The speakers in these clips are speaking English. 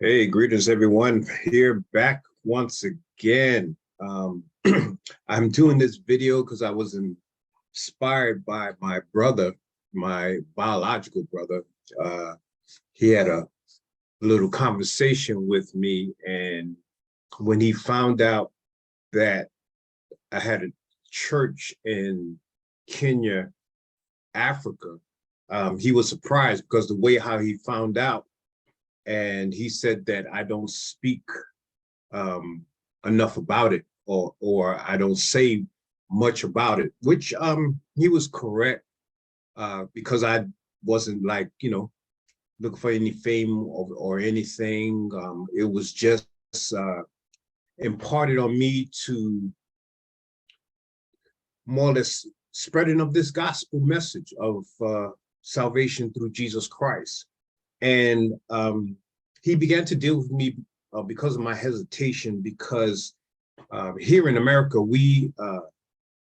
Hey, greetings everyone. Here back once again. I'm doing this video because I was inspired by my brother, my biological brother. Uh, he had a little conversation with me, and when he found out that I had a church in Kenya, Africa, he was surprised because the way how he found out, and he said that I don't speak um, enough about it, or I don't say much about it, which he was correct, because I wasn't like, looking for any fame or anything. It was just uh, imparted on me to more or less spreading of this gospel message of salvation through Jesus Christ. And he began to deal with me because of my hesitation, because here in America, we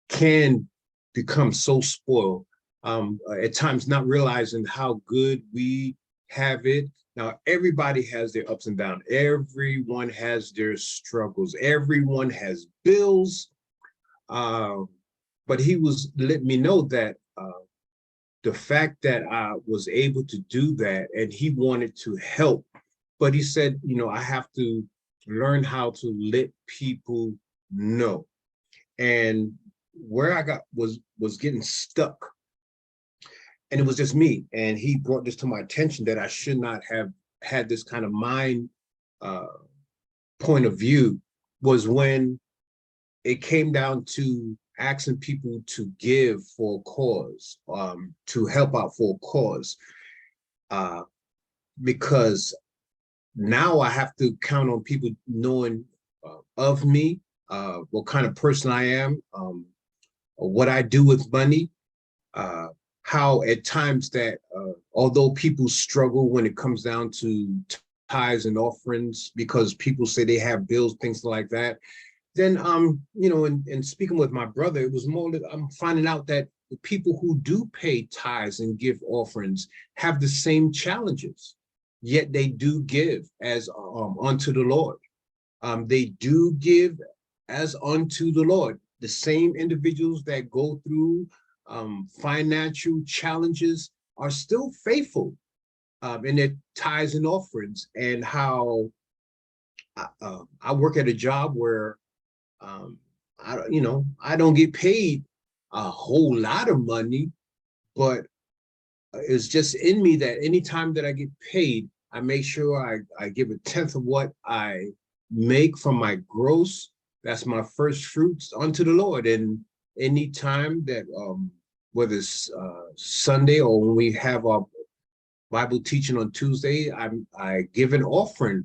can become so spoiled, at times not realizing how good we have it. Now, everybody has their ups and downs. Everyone has their struggles. Everyone has bills. Uh, but he was letting me know that the fact that I was able to do that, and he wanted to help, but he said, I have to learn how to let people know. And where I got was getting stuck, and it was just me. And he brought this to my attention that I should not have had this kind of mind uh, point of view, was when it came down to asking people to give for a cause, to help out for a cause, uh, because now I have to count on people knowing of me, what kind of person I am, what I do with money, uh, how at times that although people struggle when it comes down to tithes and offerings because people say they have bills, things like that, then in speaking with my brother, it was more that I'm finding out that the people who do pay tithes and give offerings have the same challenges, yet they do give as unto the Lord. They do give as unto the Lord. The same individuals that go through financial challenges are still faithful in their tithes and offerings. And how I work at a job where I don't get paid a whole lot of money, but it's just in me that anytime that I get paid, I make sure I give a tenth of what I make from my gross. That's my first fruits unto the Lord. And anytime that, whether it's Sunday or when we have our Bible teaching on Tuesday, I give an offering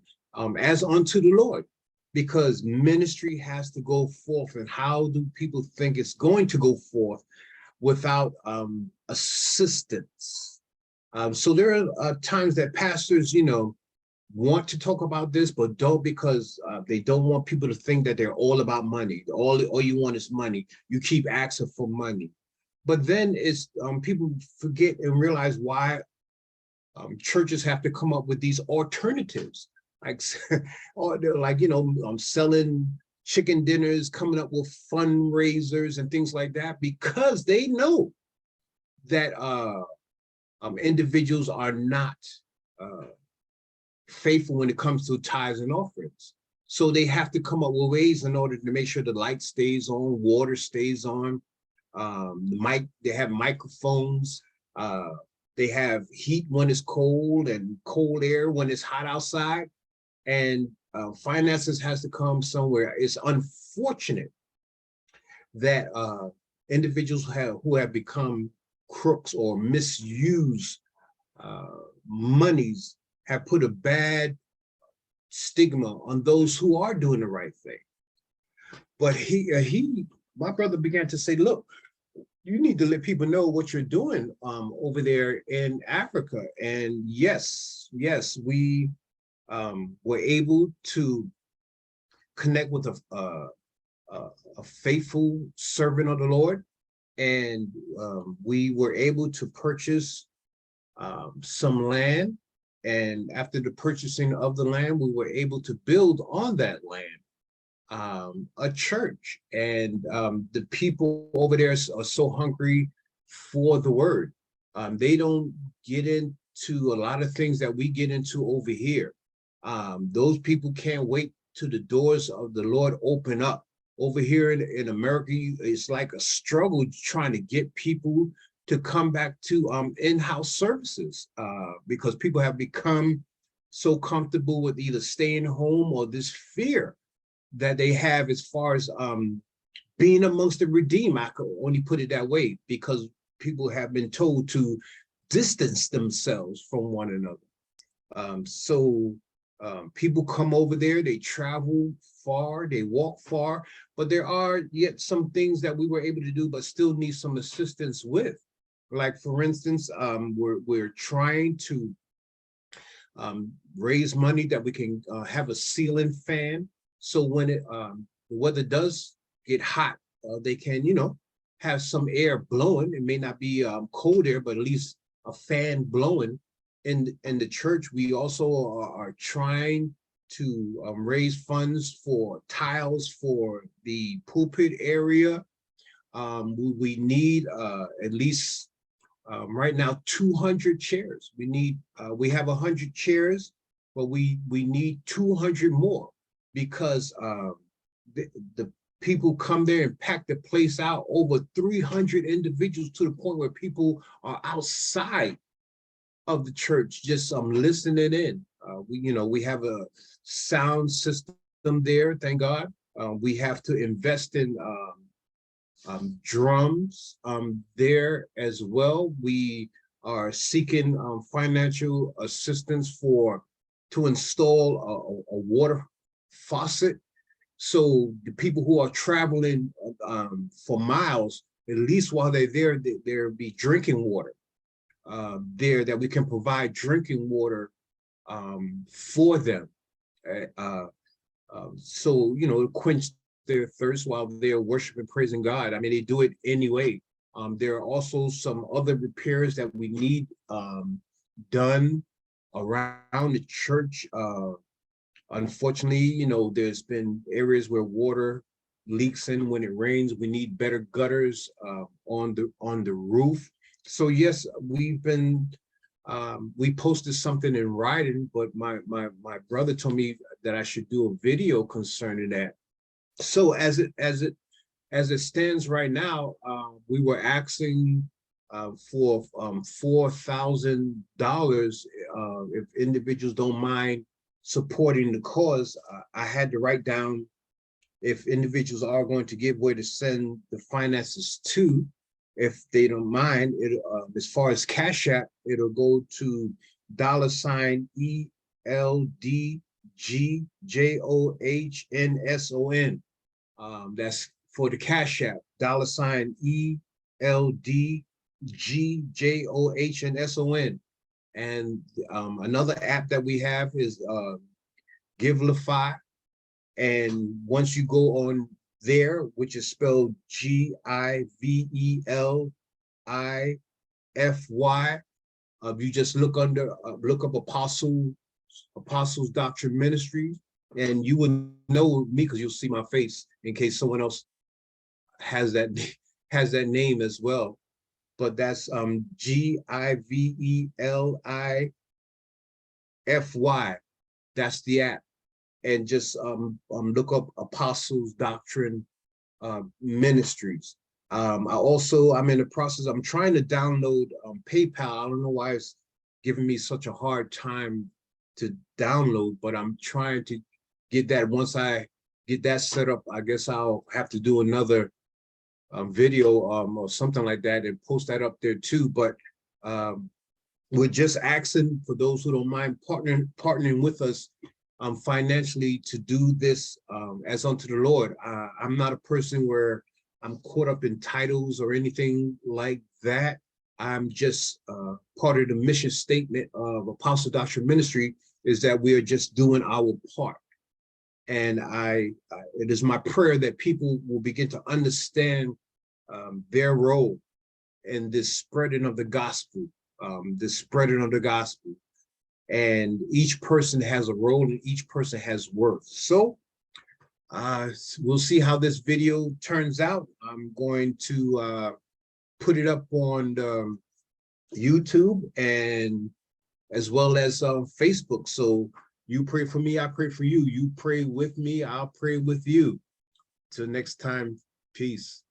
as unto the Lord, because ministry has to go forth. And how do people think it's going to go forth without assistance? So there are times that pastors, want to talk about this, but don't, because they don't want people to think that they're all about money. All you want is money. You keep asking for money. But then it's people forget and realize why churches have to come up with these alternatives, like, or they're like, selling chicken dinners, coming up with fundraisers and things like that, because they know that individuals are not faithful when it comes to tithes and offerings. So they have to come up with ways in order to make sure the light stays on, water stays on. They have microphones. They have heat when it's cold and cold air when it's hot outside. And finances has to come somewhere. It's unfortunate that individuals who have become crooks or misuse monies have put a bad stigma on those who are doing the right thing. But my brother began to say, look, you need to let people know what you're doing over there in Africa. And yes, we were able to connect with a faithful servant of the Lord. And we were able to purchase some land, And after the purchasing of the land, we were able to build on that land a church. And the people over there are so hungry for the word. They don't get into a lot of things that we get into over here. Those people can't wait till the doors of the Lord open up. Over here in America, it's like a struggle trying to get people to come back to in-house services because people have become so comfortable with either staying home or this fear that they have as far as being amongst the redeemed. I could only put it that way because people have been told to distance themselves from one another. People come over there, they travel far, they walk far, but there are yet some things that we were able to do, but still need some assistance with. Like for instance, we're trying to raise money that we can have a ceiling fan. So when the weather does get hot, they can, have some air blowing. It may not be cold air, but at least a fan blowing. In the church, we also are trying to raise funds for tiles for the pulpit area. We need at least right now 200 chairs. We have 100 chairs, but we need 200 more because the people come there and pack the place out. Over 300 individuals, to the point where people are outside of the church just listening in. We have a sound system there, thank God. We have to invest in drums there as well. We are seeking financial assistance to install a water faucet. So the people who are traveling for miles, at least while they're there, there be drinking water there, that we can provide drinking water for them. So, quench their thirst while they're worshiping, praising God. I mean, they do it anyway. There are also some other repairs that we need done around the church. Unfortunately, there's been areas where water leaks in when it rains. We need better gutters on the roof. So yes, we posted something in writing, but my brother told me that I should do a video concerning that. So as it stands right now, we were asking for $4,000 if individuals don't mind supporting the cause. I had to write down if individuals are going to give, where to send the finances to. If they don't mind, as far as Cash App, it'll go to $ELDGJOHNSON. That's for the Cash App, $ELDGJOHNSON. And another app that we have is Givelify. And once you go on there, which is spelled GIVELIFY, you just look up Apostles Doctrine Ministries, and you will know me because you'll see my face in case someone else has that name as well. But that's GIVELIFY. That's the app. And just look up Apostles Doctrine Ministries. I'm in the process. I'm trying to download PayPal. I don't know why it's giving me such a hard time to download, but I'm trying to get that. Once I get that set up, I guess I'll have to do another video or something like that and post that up there too. But we're just asking for those who don't mind partnering with us financially to do this as unto the Lord. I'm not a person where I'm caught up in titles or anything like that. I'm just part of the mission statement of Apostle Doctrine Ministry is that we are just doing our part. And it is my prayer that people will begin to understand their role in this spreading of the gospel, and each person has a role and each person has worth. So we'll see how this video turns out. I'm going to put it up on YouTube and as well as Facebook. So you pray for me, I pray for you. You pray with me, I'll pray with you. Till next time, peace.